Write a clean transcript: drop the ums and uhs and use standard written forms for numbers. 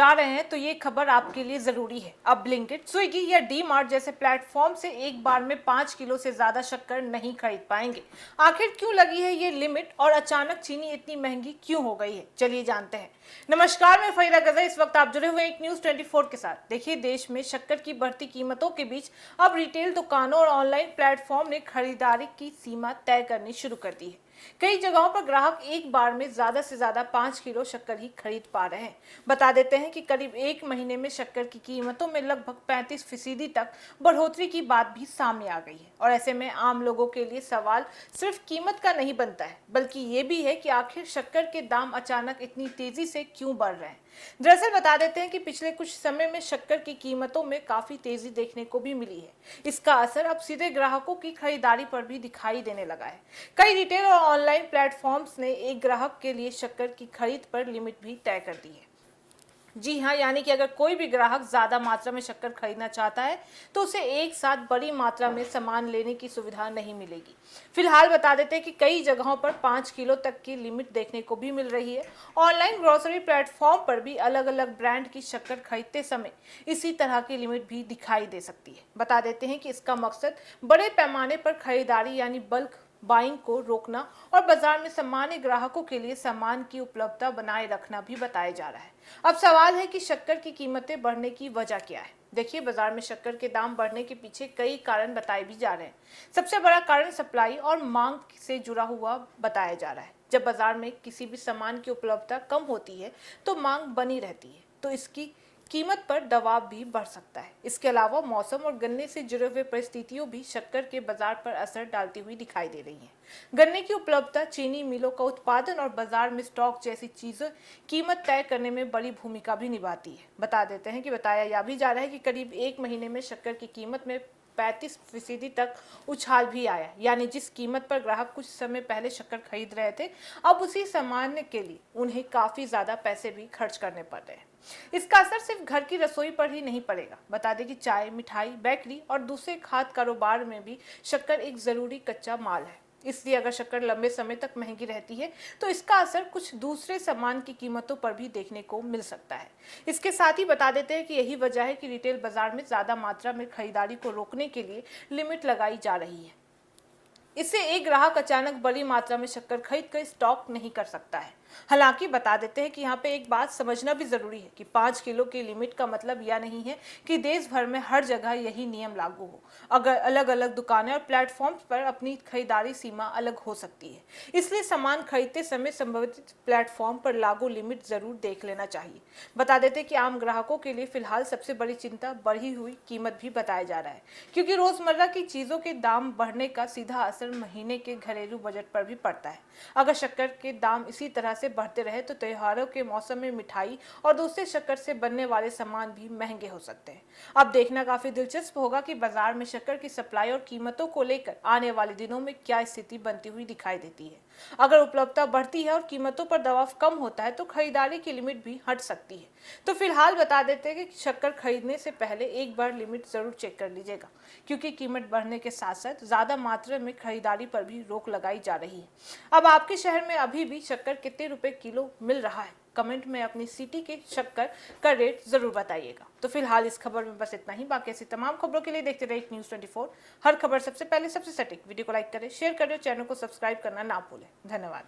जा रहे हैं तो ये खबर आपके लिए जरूरी है। अब ब्लिंकिट, स्विगी या डी मार्ट जैसे प्लेटफॉर्म से एक बार में 5 किलो से ज्यादा शक्कर नहीं खरीद पाएंगे। आखिर क्यों लगी है ये लिमिट और अचानक चीनी इतनी महंगी क्यों हो गई है, चलिए जानते हैं। नमस्कार, मैं फरीदा गजर। इस वक्त आप जुड़े हुए एक न्यूज 24 के साथ। देखिए, देश में शक्कर की बढ़ती कीमतों के बीच अब रिटेल दुकानों और ऑनलाइन प्लेटफॉर्म ने खरीदारी की सीमा तय करनी शुरू कर दी है। कई जगहों पर ग्राहक एक बार में ज्यादा से ज्यादा 5 किलो शक्कर ही खरीद पा रहे हैं। बता देते हैं कि करीब एक महीने में शक्कर की कीमतों में लगभग 35% तक बढ़ोतरी की बात भी सामने आ गई है। और ऐसे में आम लोगों के लिए सवाल सिर्फ कीमत का नहीं बनता है, बल्कि ये भी है कि आखिर शक्कर के दाम अचानक इतनी तेजी से क्यों बढ़ रहे हैं। दरअसल बता देते हैं कि पिछले कुछ समय में शक्कर की कीमतों में काफी तेजी देखने को भी मिली है। इसका असर अब सीधे ग्राहकों की खरीदारी पर भी दिखाई देने लगा है। कई रिटेल और ऑनलाइन प्लेटफॉर्म्स ने एक ग्राहक के लिए शक्कर की खरीद पर लिमिट भी तय कर दी है। जी हाँ, यानी कि अगर कोई भी ग्राहक ज्यादा मात्रा में शक्कर खरीदना चाहता है तो उसे एक साथ बड़ी मात्रा में सामान लेने की सुविधा नहीं मिलेगी। फिलहाल बता देते हैं कि कई जगहों पर 5 किलो तक की लिमिट देखने को भी मिल रही है। ऑनलाइन ग्रोसरी प्लेटफॉर्म पर भी अलग अलग ब्रांड की शक्कर खरीदते समय इसी तरह की लिमिट भी दिखाई दे सकती है। बता देते हैं कि इसका मकसद बड़े पैमाने पर खरीदारी यानी बल्क बाइंग को रोकना और बाजार में सामान्य ग्राहकों के लिए सामान की उपलब्धता बनाए रखना भी बताया जा रहा है। अब सवाल है कि शक्कर की कीमतें बढ़ने की वजह क्या है। देखिए, बाजार में शक्कर के दाम बढ़ने के पीछे कई कारण बताए भी जा रहे हैं। सबसे बड़ा कारण सप्लाई और मांग से जुड़ा हुआ बताया जा रहा है। जब बाजार में किसी भी सामान की उपलब्धता कम होती है तो मांग बनी रहती है, तो इसकी कीमत पर दबाव भी बढ़ सकता है। इसके अलावा मौसम और गन्ने से जुड़े हुए परिस्थितियों भी शक्कर के बाजार पर असर डालती हुई दिखाई दे रही हैं। गन्ने की उपलब्धता, चीनी मिलों का उत्पादन और बाजार में स्टॉक जैसी चीजें कीमत तय करने में बड़ी भूमिका भी निभाती है। बता देते हैं कि बताया यह भी जा रहा है कि करीब एक महीने में शक्कर की कीमत में 35% तक उछाल भी आया। यानी जिस कीमत पर ग्राहक कुछ समय पहले शक्कर खरीद रहे थे, अब उसी सामान के लिए उन्हें काफी ज्यादा पैसे भी खर्च करने पड़ रहे हैं। इसका असर सिर्फ घर की रसोई पर ही नहीं पड़ेगा। बता दें कि चाय, मिठाई, बेकरी और दूसरे खाद्य कारोबार में भी शक्कर एक जरूरी कच्चा माल है। इसलिए अगर शक्कर लंबे समय तक महंगी रहती है तो इसका असर कुछ दूसरे सामान की कीमतों पर भी देखने को मिल सकता है। इसके साथ ही बता देते हैं कि यही वजह है कि रिटेल बाजार में ज्यादा मात्रा में खरीदारी को रोकने के लिए लिमिट लगाई जा रही है। इससे एक ग्राहक अचानक बड़ी मात्रा में शक्कर खरीद कर स्टॉक नहीं कर सकता है। हालांकि बता देते हैं कि यहाँ पे एक बात समझना भी जरूरी है कि 5 किलो की लिमिट का मतलब यह नहीं है कि देश भर में हर जगह यही नियम लागू हो। अगर अलग अलग दुकानें और प्लेटफॉर्म्स पर अपनी खरीदारी सीमा अलग हो सकती है, इसलिए सामान खरीदते समय संबंधित प्लेटफॉर्म पर लागू लिमिट जरूर देख लेना चाहिए। बता देते कि आम ग्राहकों के लिए फिलहाल सबसे बड़ी चिंता बढ़ी हुई कीमत भी बताया जा रहा है, क्योंकि रोजमर्रा की चीजों के दाम बढ़ने का सीधा असर महीने के घरेलू बजट पर भी पड़ता है। अगर शक्कर के दाम इसी तरह से बढ़ते रहे तो त्योहारों के मौसम में मिठाई और दूसरे शक्कर से बनने वाले सामान भी महंगे हो सकते हैं। अब देखना काफी दिलचस्प होगा कि बाजार में शक्कर की सप्लाई और कीमतों को लेकर आने वाले दिनों में क्या स्थिति बनती हुई दिखाई देती है। अगर उपलब्धता बढ़ती है और कीमतों पर दबाव कम होता है तो खरीदारी की लिमिट भी हट सकती है। तो फिलहाल बता देते हैं कि शक्कर खरीदने से पहले एक बार लिमिट जरूर चेक कर लीजिएगा, क्योंकि कीमत बढ़ने के साथ साथ ज्यादा मात्रा में खरीदारी पर भी रोक लगाई जा रही है। अब आपके शहर में अभी भी शक्कर कितने रुपए किलो मिल रहा है? कमेंट में अपनी सिटी के शक्कर का रेट जरूर बताइएगा। तो फिलहाल इस खबर में बस इतना ही। बाकी ऐसी तमाम खबरों के लिए देखते रहिए न्यूज़ 24। हर खबर सबसे पहले, सबसे सटीक। वीडियो को लाइक करें, शेयर करें और चैनल को सब्सक्राइब करना ना भूलें। धन्यवाद।